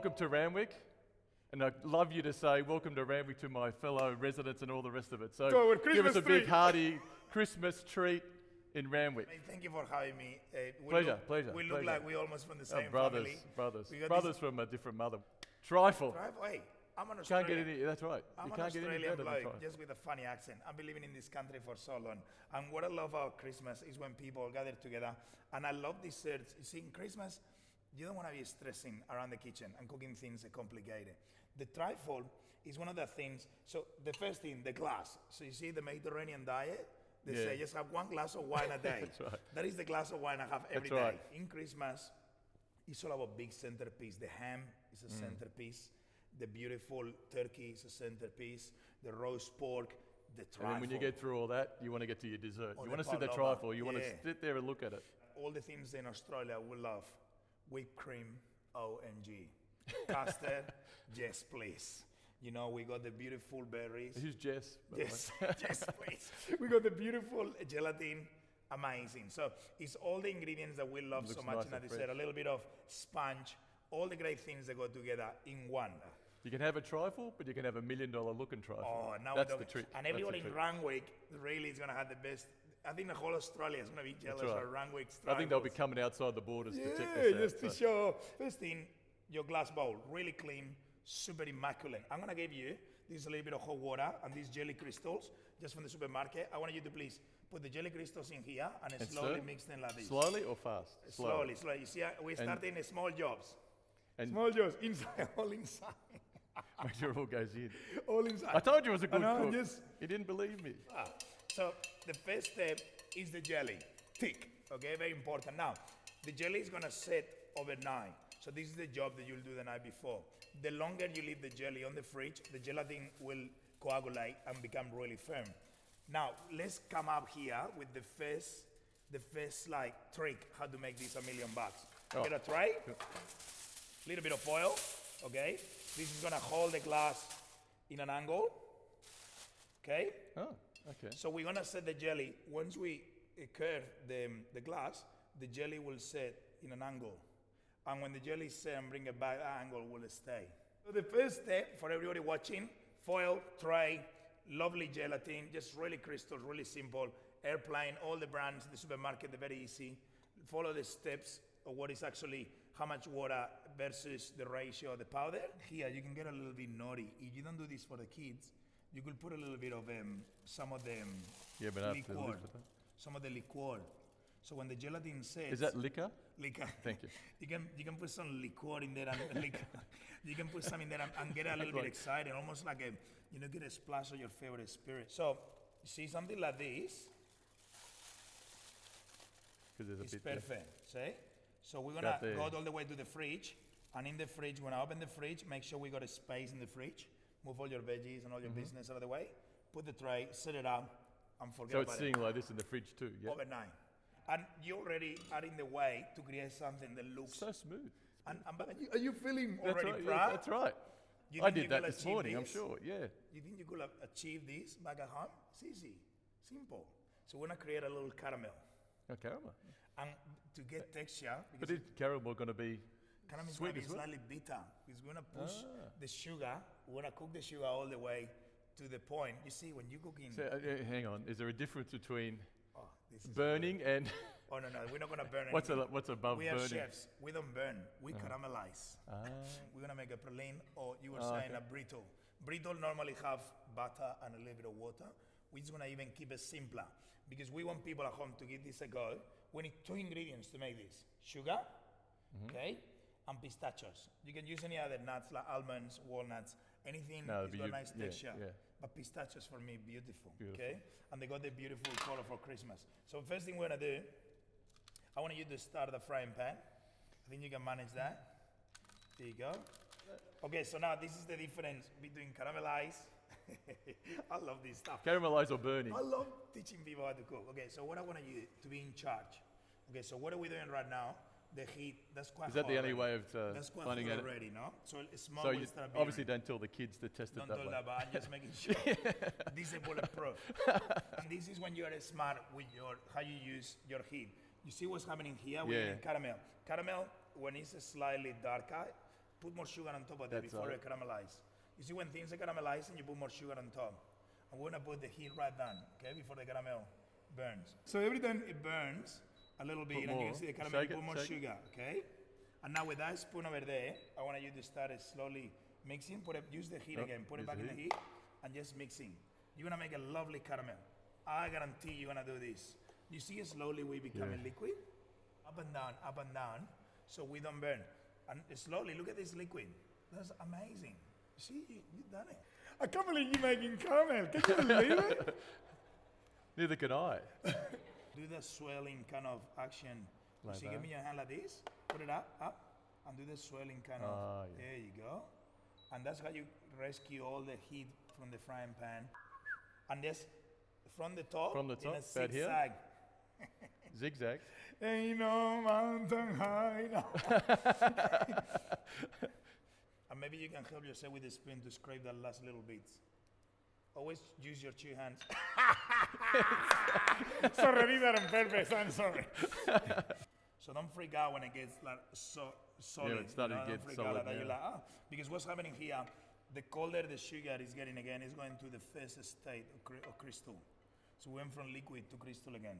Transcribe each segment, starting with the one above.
welcome to Randwick. And I'd love you to say welcome to Randwick to my fellow residents and all the rest of it. So Go with give us a Christmas big tree. hearty Christmas treat in Randwick. Hey, thank you for having me. Pleasure. We look like we're almost from the same brothers, family. brothers from a different mother. Trifle. Hey, I'm an Can't Australian. get any. That's right. I'm You an can't get any Australian better than bloke, trifle. just with a funny accent. I've been living in this country for so long. And what I love about Christmas is when people gather together. And I love desserts. You see, in Christmas, you don't want to be stressing around the kitchen and cooking things complicated. The trifle is one of the things. So the first thing, the glass. So you see the Mediterranean diet? They say just have one glass of wine a day. That's right. That is the glass of wine I have every That's day. right. In Christmas, it's all about big centerpiece. The ham is a centerpiece. The beautiful turkey is a centerpiece. The roast pork, the trifle. And then when you get through all that, you want to get to your dessert. Or You the want to see the pavlova. trifle. You want to sit there and look at it. All the things in Australia we love. Whipped cream, OMG. Custard, yes please. You know, we got the beautiful berries. Who's Jess? by the way? Yes, yes, please. We got the beautiful gelatin, amazing. So it's all the ingredients that we love so Looks much nice in a and dessert. fresh. A little bit of sponge, all the great things that go together in one. You can have a trifle, but you can have $1 million looking trifle. Oh, now That's we're the talking. trick. And That's the everyone in trick. Randwick really is going to have the best. I think the whole Australia is going to be jealous right. of Randwick's I think they'll be trifles. coming outside the borders to check Yeah, this out. just to so. show. First thing, your glass bowl, really clean, super immaculate. I'm gonna give you this a little bit of hot water and these jelly crystals just from the supermarket. I want you to please put the jelly crystals in here and And slowly stir? mix them like this. Slowly or fast? Slowly. You see, we're starting small jobs. And Small jobs, inside, all inside. make sure it all goes in. All inside. I told you it was a good know, cook. just- You didn't believe me. So the first step is the jelly. Thick, okay, very important. Now, the jelly is gonna set overnight. So this is the job that you'll do the night before. The longer you leave the jelly on the fridge, the gelatin will coagulate and become really firm. Now, let's come up here with the first like trick how to make this $1 million. Oh. Get a tray, little bit of oil, okay? This is gonna hold the glass in an angle, okay? Oh, okay. So we're gonna set the jelly. Once we curve the glass, the jelly will set in an angle. And when the jelly is set and bring it back, that angle will stay. So the first step for everybody watching, foil, tray, lovely gelatin, just really crystals, really simple. Airplane, all the brands in the supermarket, they're very easy. Follow the steps of what is actually how much water versus the ratio of the powder. Here, you can get a little bit naughty. If you don't do this for the kids, you could put a little bit of some of the Yeah, but after liqueur. liquor, huh? Some of the liqueur. So when the gelatin sets, Is that liquor? liquor. Thank you. You can put some liqueur in there and you can put some in there and get a little bit excited, almost like get a splash of your favorite spirit. So you see something like this, Because there's a it's bit there. perfect. See? So we're gonna Got the- go all the way to the fridge, and in the fridge, when I open the fridge, make sure we got a space in the fridge. Move all your veggies and all your business out of the way. Put the tray, set it up, and forget So it's about sitting like this in the fridge too, yeah? overnight. And you already are in the way to create something that looks. So smooth. But are you feeling That's already right, proud? yeah, that's right. You I think you did that will this achieve morning, I'm this? sure, yeah. You think you could have achieved this back at home? It's easy, simple. So we're gonna create a little caramel, Oh, caramel. and to get texture, But because is caramel going to be caramel is sweet gonna be as well? slightly bitter, because we're gonna push the sugar. We're gonna cook the sugar all the way to the point. You see, when you cook in, So, hang on, is there a difference between oh, this is burning and oh no, we're not gonna burn what's anything. what's above We are burning? chefs. We don't burn. We caramelize. Ah, We're gonna make a praline, or you were Oh, saying okay. a brittle. Brittle normally have butter and a little bit of water. We're just gonna even keep it simpler because we want people at home to give this a go. We need 2 ingredients to make this: sugar, okay, and pistachios. You can use any other nuts like almonds, walnuts, anything No, that's but got a you- nice yeah, texture. yeah. But pistachios for me, beautiful, Beautiful. okay? And they got the beautiful color for Christmas. So first thing we're gonna do, I want you to start the frying pan. I think you can manage that. There you go. Okay, so now this is the difference between caramelized. I love this stuff. Caramelize or burning? I love teaching people how to cook. Okay, so what I want you to be in charge. Okay, so what are we doing right now? The heat, that's quite Is that hot the only already. way of That's quite finding hot out? already, no? So it's small So will you start being obviously ready. don't tell the kids to test it Don't that tell way. that, but I'm just making sure. This is bulletproof. And this is when you are smart with how you use your heat. You see what's happening here? We're Yeah. using caramel. Caramel, when it's slightly darker, put more sugar on top of that That's before all. it caramelizes. You see, when things are caramelizing, you put more sugar on top. And we're gonna put the heat right down, okay, before the caramel burns. So every time it burns a little bit, and you more. can see the caramel, Shake you it, put more shake it. sugar, okay? And now with that spoon over there, I want you to start slowly mixing. Use the heat Oh, again. Put it use back the in the heat and just mixing. You're gonna make a lovely caramel. I guarantee you're gonna do this. You see slowly we becoming liquid? Up and down, so we don't burn. And slowly, look at this liquid. That's amazing. See, you've done it. I can't believe you're making caramel. Can you believe it? Neither can I. Do the swirling kind of action. Like See, that. give me your hand like this. Put it up, and do the swirling kind of. Ah, yeah. There you go. And that's how you rescue all the heat from the frying pan. And just from the top, From the in a top, about here? zigzag. Zigzag. Ain't no mountain high enough. And maybe you can help yourself with the spoon to scrape the last little bits. Always use your 2 hands. Sorry, I did that on purpose. I'm sorry. So don't freak out when it gets like so solid. it's starting to Don't get freak out solid like that. You're now. like, because what's happening here, the colder the sugar is getting again, it's going to the first state of crystal. So we went from liquid to crystal again.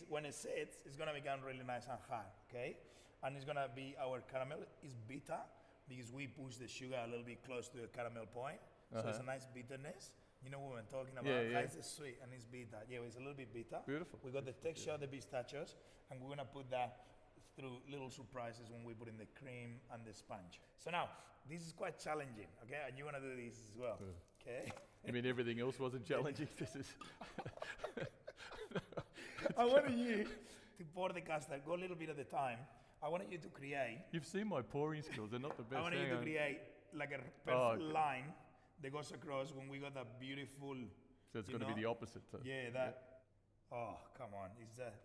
When it sets, it's gonna become really nice and hard, okay? And it's gonna be, our caramel is bitter because we push the sugar a little bit close to the caramel point. So it's a nice bitterness. You know what we're talking about? Yeah, yeah. It's sweet and it's bitter. Yeah, it's a little bit bitter. Beautiful. We got the texture of the pistachios, and we're gonna put that through little surprises when we put in the cream and the sponge. So now, this is quite challenging, okay? And you wanna do this as well, okay? You mean everything else wasn't challenging? This is. I wanted you to pour the custard, go a little bit at a time. I wanted you to create, You've seen my pouring skills. They're not the best. I wanted you Hang to on. create like a Oh, perfect okay. line that goes across when we got that beautiful, So it's you going to be know? the opposite. So. yeah, that, oh, come on,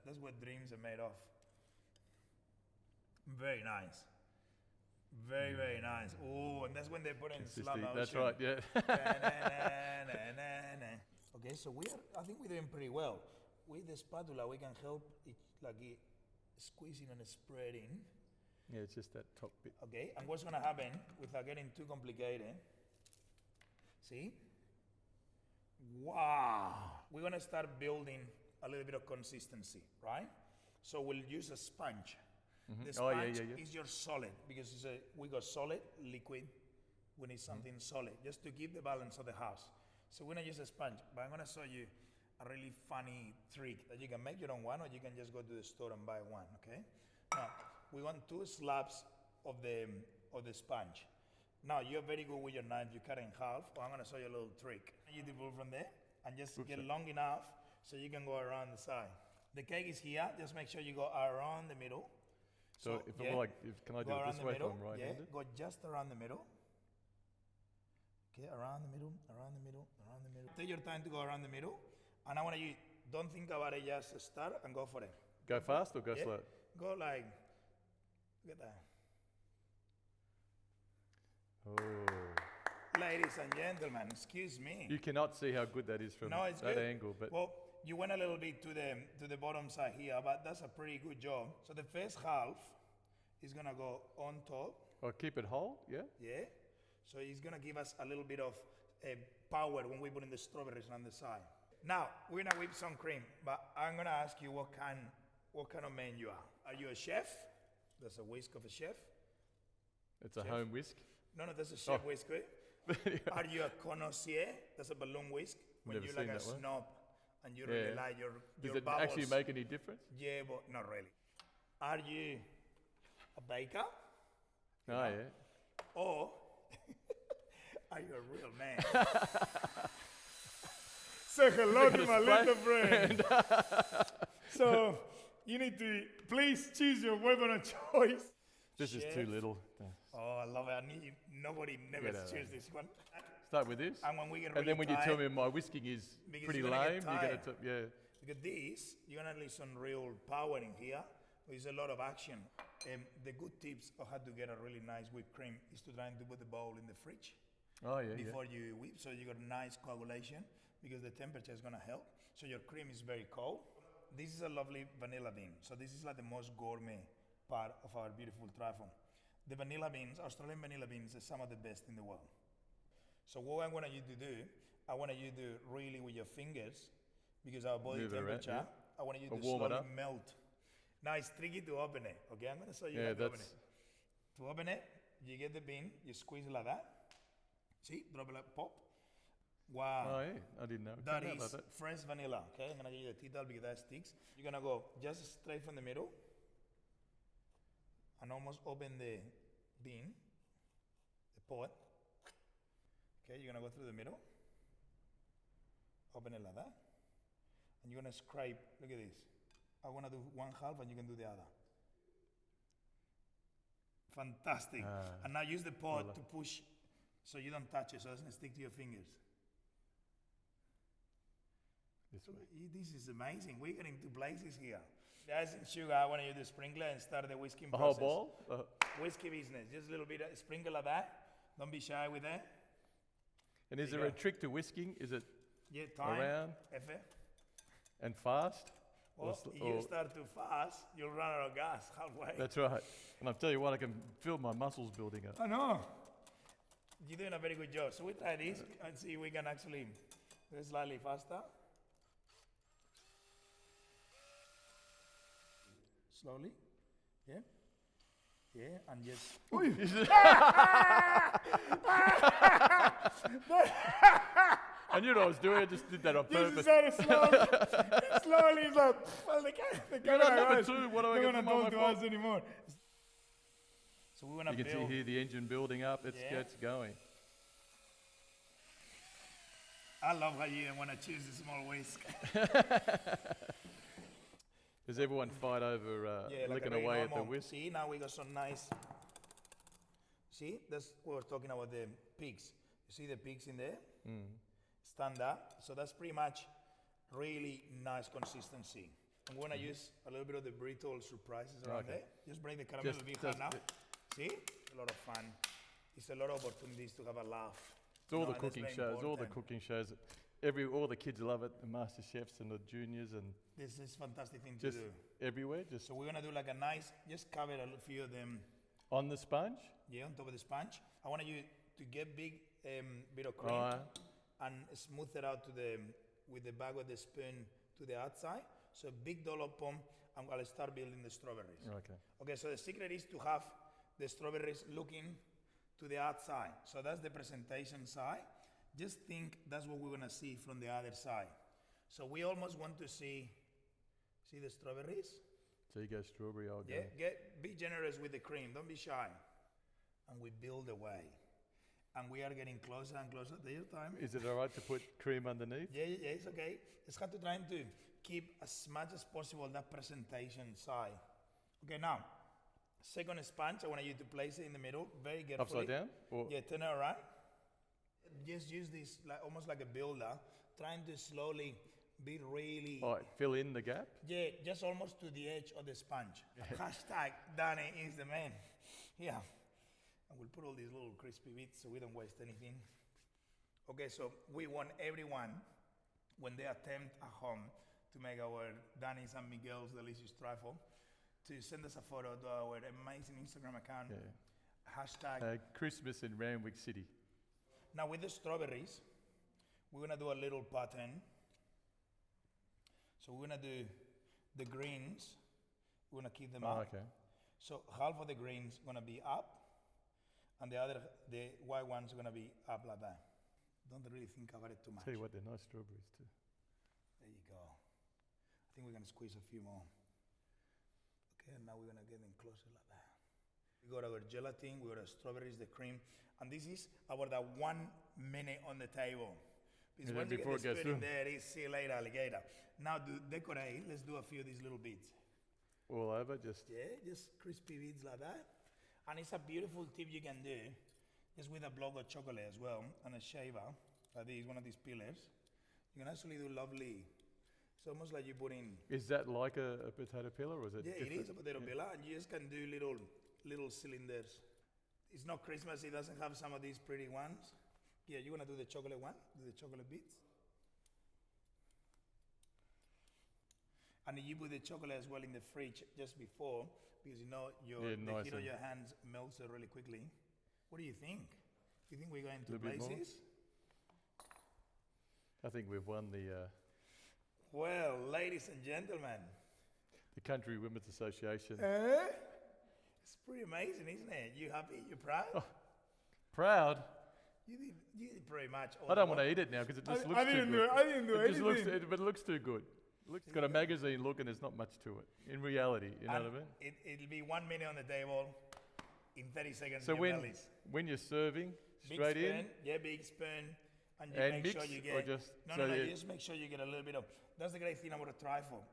that's what dreams are made of. Very nice. Very, very nice. Oh, and that's when they put in slow motion. That's right. Yeah. Okay, so I think we're doing pretty well. With the spatula, we can help it, squeezing and spreading. Yeah, it's just that top bit. Okay, and what's gonna happen without getting too complicated? See? Wow! We're gonna start building a little bit of consistency, right? So we'll use a sponge. The Oh, yeah, sponge yeah, yeah. is your solid because we got solid, liquid. We need something solid just to keep the balance of the house. So we're gonna use a sponge, but I'm gonna show you a really funny trick that you can make your own one, or you can just go to the store and buy one. Okay? Now we want 2 slabs of the sponge. Now you're very good with your knife. You cut it in half. Well, I'm gonna show you a little trick. You pull from there and just get long enough so you can go around the side. The cake is here. Just make sure you go around the middle. So if I'm like, can I do Go it around this the way if middle. I'm right-handed? Go just around the middle. Okay, around the middle, around the middle, around the middle. Take your time to go around the middle. And I want you, don't think about it, just start and go for it. Go fast or go Yeah. slow? Go like, look at that. Oh. Ladies and gentlemen, excuse me. You cannot see how good that is from No, it's that good. angle, but Well, you went a little bit to the bottom side here, but that's a pretty good job. So the first half is gonna go on top, I'll keep it whole, yeah? yeah? So it's gonna give us a little bit of power when we put in the strawberries on the side. Now, we're gonna whip some cream, but I'm gonna ask you what kind of man you are. Are you a chef? That's a whisk of a chef. It's a Chef. home whisk. No, that's a chef Oh. whisk. Right? Are you a connoisseur? That's a balloon whisk. When Never you're seen like a that one. snob and you really Yeah. like your Does it bubbles. actually make any difference? Yeah, but not really. Are you a baker? No, yeah. Or are you a real man? Say hello to my little friend. So you need to please choose your weapon of choice. This is Chef. too little. Oh, I love it. Nobody never Get out of chooses there. this one. Start with this. And when we get And really then when you tell tired- me my whisking is Because pretty you're gonna lame, get you're going tired. to, yeah. Because this, you're gonna need some real power in here. There's a lot of action. The good tips of how to get a really nice whipped cream is to try and put the bowl in the fridge Oh, yeah, yeah. before you whip, so you got a nice coagulation because the temperature is gonna help. So your cream is very cold. This is a lovely vanilla bean. So this is like the most gourmet part of our beautiful trifle. The vanilla beans, Australian vanilla beans, are some of the best in the world. So what I want you to do, I want you to really with your fingers, because our body Move it around, temperature, yeah. I want you Or to warm it slowly up. melt. Now it's tricky to open it, okay? I'm gonna show you Yeah, how to open that's it. To open it, you get the bean, you squeeze it like that. See, drop it like pop. Wow. oh yeah, I didn't know. It That came out is like that. fresh vanilla, okay? I'm gonna give you the detail because that sticks. You're gonna go just straight from the middle and almost open the bean, the pot. Okay, you're gonna go through the middle, open it like that, and you're gonna scrape. Look at this. I wanna do one half and you can do the other. Fantastic. And now use the pot to push so you don't touch it, so it doesn't stick to your fingers. This way. This is amazing. We're getting to places here. Guys, in sugar, I want you to sprinkler and start the whisking A whole process. bowl? Whiskey business. Just a little bit of sprinkle like that. Don't be shy with that. And is There there you a trick to whisking? Is it Yeah, time. around Effort. and fast? Or Well, sl- if or- you start too fast, you'll run out of gas halfway. That's right. And I'll tell you what, I can feel my muscles building up. I know. You're doing a very good job. So we try this and see if we can actually do it slightly faster. Slowly. Yeah. Yeah, and just. I knew what I was doing. I just did that on Just purpose. very slowly. Slowly, it's like, well, the You're camera not number guys, two. What do I they get want to from my talk to fault? us anymore. So we want to You can build. see here the engine building up. It's, Yeah. it's going. I love how you want to choose a small whisk. Does everyone fight over Yeah, like licking a very away at the normal. whisk? See, now we got some nice. See, that's what we're talking about, the pigs. You see the pigs in there? Stand up. So that's pretty much really nice consistency. I'm going to use a little bit of the brittle surprises around Okay. there. Just bring the caramel Just- a bit just- hard now. See? A lot of fun. It's a lot of opportunities to have a laugh. It's all No, the and that's cooking very shows. All the important. cooking shows. All the kids love it. The master chefs and the juniors and This is a fantastic thing to just do. everywhere. Just So we're going to do like a nice, just cover a few of them. on the sponge. Yeah, on top of the sponge. I want you to get big bit of cream Right. and smooth it out to the with the back of the spoon to the outside. So big dollop pump, and I'll start building the strawberries. Okay. Okay, so the secret is to have the strawberries looking to the outside. So that's the presentation side. Just think that's what we're gonna see from the other side. So we almost want to see the strawberries. So you go strawberry. I'll Yeah, go. be generous with the cream. Don't be shy. And we build away. And we are getting closer and closer to your time. Is it all right to put cream underneath? Yeah, it's okay. It's hard to try to keep as much as possible that presentation side. Okay, now, second sponge, I want you to place it in the middle, very carefully. Upside down? Or Yeah, turn it around. Just use this almost like a builder, trying to slowly be really. fill in the gap? Yeah, just almost to the edge of the sponge. Hashtag Danny is the man. Yeah. And we'll put all these little crispy bits so we don't waste anything. Okay, so we want everyone, when they attempt at home to make our Danny's and Miguel's delicious trifle, to send us a photo to our amazing Instagram account. Yeah. Hashtag. Christmas in Randwick City. Now with the strawberries, we're gonna do a little pattern. So we're gonna do the greens, we're gonna keep them Oh, up. okay. So half of the greens gonna be up, and the white ones are gonna be up like that. Don't really think about it too much. Tell you what, they're nice strawberries too. There you go. I think we're gonna squeeze a few more. Okay, and now we're gonna get them closer like that. We got our gelatin, we got our strawberries, the cream, and this is about that 1 minute on the table. Because And once then you before get it the goes spoon in through. there, it's see you later, alligator. Now to decorate, let's do a few of these little bits. All over, just Yeah, just crispy bits like that. And it's a beautiful tip you can do, just with a block of chocolate as well, and a shaver, like this, one of these peelers. You can actually do lovely, it's almost like you put in, is that like a potato peeler or is it yeah, different? it is a potato peeler, and you just can do little cylinders. It's not Christmas, it doesn't have some of these pretty ones. Yeah, you want to do the chocolate one, do the chocolate bits. And you put the chocolate as well in the fridge just before, because you know Yeah, the nice heat of and- your hands melts it really quickly. What do you think? Do you think we're going to Little bit more? places? I think we've won the Well, ladies and gentlemen, Country Women's Association. it's pretty amazing, isn't it? You happy? You proud? Proud? You did pretty much all I don't the want to work. eat it now because it just I looks too didn't good. I didn't do It just looks, anything. but it looks too good. It's got a magazine look and there's not much to it. In reality, you know And what I mean? It'll be 1 minute on the table in 30 seconds. So in your bellies. when you're serving, Big straight spoon, in, yeah, big spoon, and you and make mix, sure you or get. just No, so you you- just make sure you get a little bit of. That's the great thing about a trifle,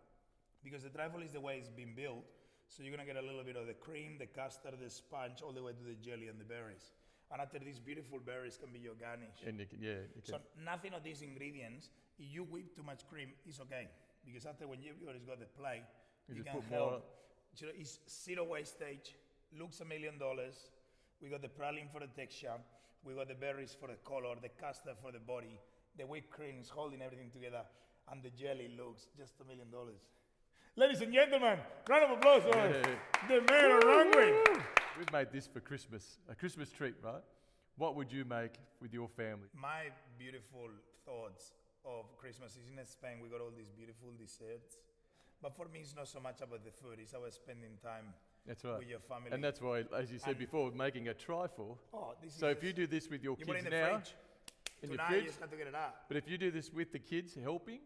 because the trifle is the way it's been built. So you're gonna get a little bit of the cream, the custard, the sponge, all the way to the jelly and the berries. And after these beautiful berries can be your garnish. and you can, yeah, you can. So nothing of these ingredients. If you whip too much cream, it's okay, because after when everybody's got the plate, You you just can put more help. So it's zero wastage. Looks $1 million. We got the praline for the texture. We got the berries for the color, the custard for the body. The whipped cream is holding everything together, and the jelly looks just $1 million. Ladies and gentlemen, round of applause for the Mayor of Randwick. We've made this for Christmas, a Christmas treat, right? What would you make with your family? My beautiful thoughts of Christmas is in Spain. We got all these beautiful desserts, but for me, it's not so much about the food. It's about spending time That's right. with your family. And that's why, as you said And- before, making a trifle. oh, this So is if you do this with your you put it kids in the now, fridge. in your Tonight, fridge, you just have to get it out. but if you do this with the kids helping,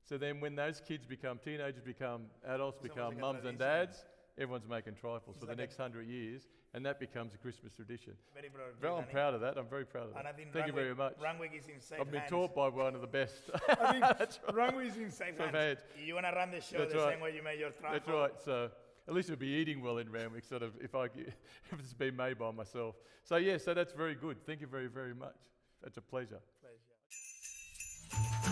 so then when those kids become teenagers, become adults, It's almost become like a mums and tradition. dads, everyone's making trifles for like the a- next 100 years, and that becomes a Christmas tradition. Very proud. Well, I'm proud of that. I'm very proud of And I that. think Thank you very much. Randwick is in safe I've been hands. taught by one of the best. I think Randwick is in safe Safe hands. hands. You want to run the show That's the right. same way you made your trifle. That's right. So at least you'll be eating well in Randwick, sort of, if if it's been made by myself. So yeah, so that's very good. Thank you very, very much. It's a pleasure. Pleasure.